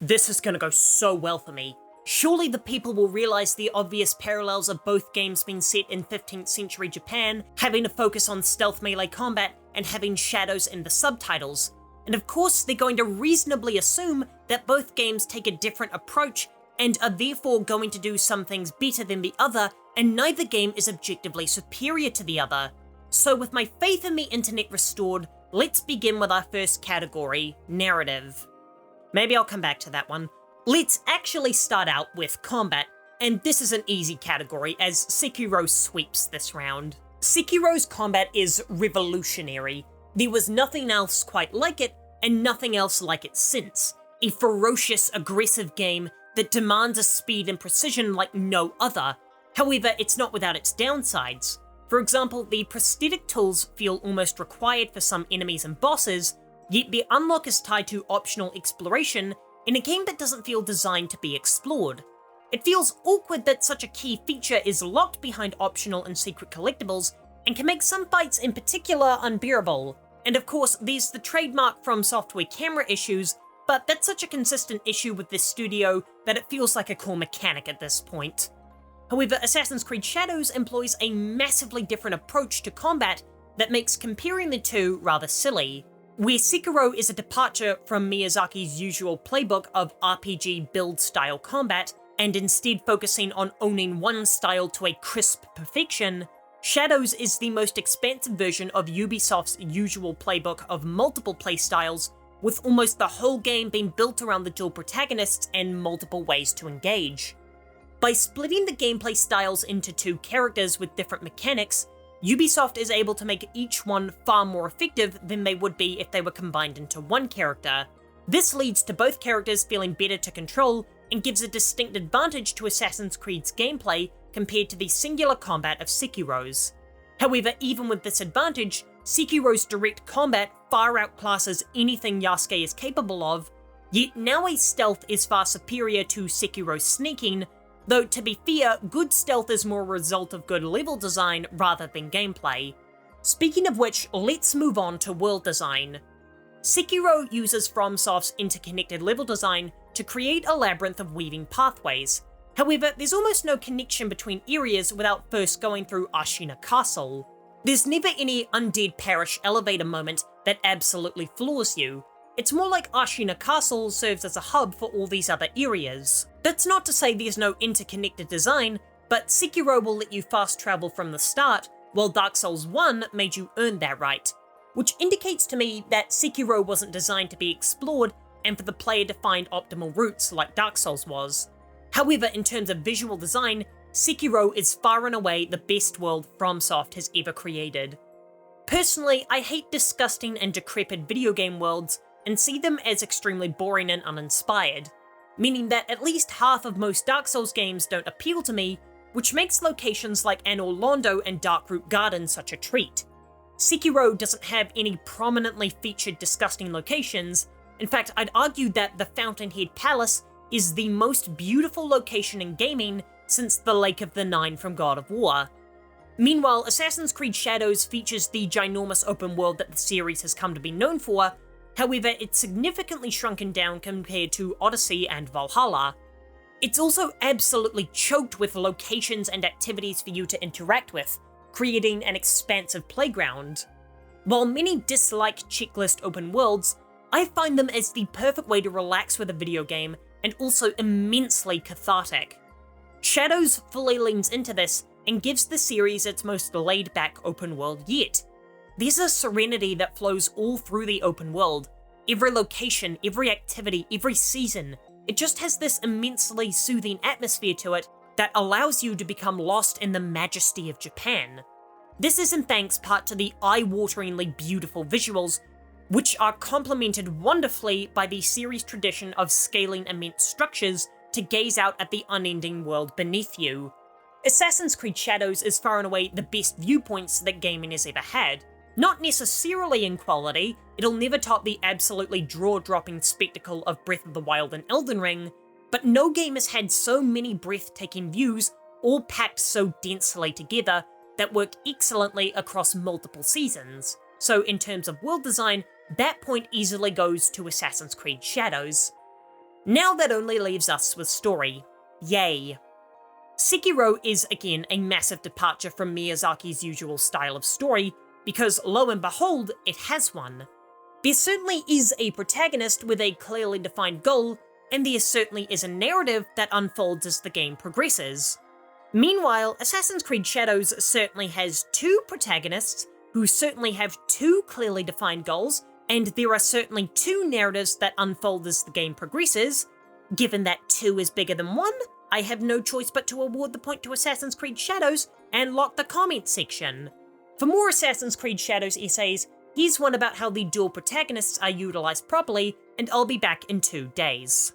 This is gonna go so well for me. Surely the people will realize the obvious parallels of both games being set in 15th century Japan, having a focus on stealth melee combat, and having shadows in the subtitles. And of course, they're going to reasonably assume that both games take a different approach and are therefore going to do some things better than the other, and neither game is objectively superior to the other. So with my faith in the internet restored, let's begin with our first category, narrative. Maybe I'll come back to that one. Let's actually start out with combat, and this is an easy category as Sekiro sweeps this round. Sekiro's combat is revolutionary. There was nothing else quite like it, and nothing else like it since. A ferocious, aggressive game that demands a speed and precision like no other. However, it's not without its downsides. For example, the prosthetic tools feel almost required for some enemies and bosses, yet the unlock is tied to optional exploration in a game that doesn't feel designed to be explored. It feels awkward that such a key feature is locked behind optional and secret collectibles, and can make some fights in particular unbearable. And of course, there's the trademark From Software camera issues, but that's such a consistent issue with this studio that it feels like a core mechanic at this point. However, Assassin's Creed Shadows employs a massively different approach to combat that makes comparing the two rather silly. Where Sekiro is a departure from Miyazaki's usual playbook of RPG build-style combat, and instead focusing on owning one style to a crisp perfection, Shadows is the most expansive version of Ubisoft's usual playbook of multiple playstyles, with almost the whole game being built around the dual protagonists and multiple ways to engage. By splitting the gameplay styles into two characters with different mechanics, Ubisoft is able to make each one far more effective than they would be if they were combined into one character. This leads to both characters feeling better to control and gives a distinct advantage to Assassin's Creed's gameplay compared to the singular combat of Sekiro's. However, even with this advantage, Sekiro's direct combat far outclasses anything Yasuke is capable of, yet Naoe's stealth is far superior to Sekiro's sneaking, though to be fair, good stealth is more a result of good level design rather than gameplay. Speaking of which, let's move on to world design. Sekiro uses FromSoft's interconnected level design to create a labyrinth of weaving pathways. However, there's almost no connection between areas without first going through Ashina Castle. There's never any Undead Parish elevator moment that absolutely floors you. It's more like Ashina Castle serves as a hub for all these other areas. That's not to say there's no interconnected design, but Sekiro will let you fast travel from the start, while Dark Souls 1 made you earn that right. Which indicates to me that Sekiro wasn't designed to be explored and for the player to find optimal routes like Dark Souls was. However, in terms of visual design, Sekiro is far and away the best world FromSoft has ever created. Personally, I hate disgusting and decrepit video game worlds and see them as extremely boring and uninspired, meaning that at least half of most Dark Souls games don't appeal to me, which makes locations like Anor Londo and Darkroot Garden such a treat. Sekiro doesn't have any prominently featured disgusting locations. In fact, I'd argue that the Fountainhead Palace is the most beautiful location in gaming since the Lake of the Nine from God of War. Meanwhile, Assassin's Creed Shadows features the ginormous open world that the series has come to be known for. However, it's significantly shrunken down compared to Odyssey and Valhalla. It's also absolutely choked with locations and activities for you to interact with, creating an expansive playground. While many dislike checklist open worlds, I find them as the perfect way to relax with a video game, and also immensely cathartic. Shadows fully leans into this and gives the series its most laid-back open world yet. There's a serenity that flows all through the open world. Every location, every activity, every season, it just has this immensely soothing atmosphere to it that allows you to become lost in the majesty of Japan. This is in thanks part to the eye-wateringly beautiful visuals, which are complemented wonderfully by the series' tradition of scaling immense structures to gaze out at the unending world beneath you. Assassin's Creed Shadows is far and away the best viewpoints that gaming has ever had. Not necessarily in quality, it'll never top the absolutely jaw-dropping spectacle of Breath of the Wild and Elden Ring, but no game has had so many breathtaking views, all packed so densely together, that work excellently across multiple seasons. So in terms of world design, that point easily goes to Assassin's Creed Shadows. Now that only leaves us with story. Yay. Sekiro is again a massive departure from Miyazaki's usual style of story, because lo and behold, it has one. There certainly is a protagonist with a clearly defined goal, and there certainly is a narrative that unfolds as the game progresses. Meanwhile, Assassin's Creed Shadows certainly has two protagonists, who certainly have two clearly defined goals, and there are certainly two narratives that unfold as the game progresses. Given that 2 is bigger than 1, I have no choice but to award the point to Assassin's Creed Shadows and lock the comment section. For more Assassin's Creed Shadows essays, here's one about how the dual protagonists are utilised properly, and I'll be back in 2 days.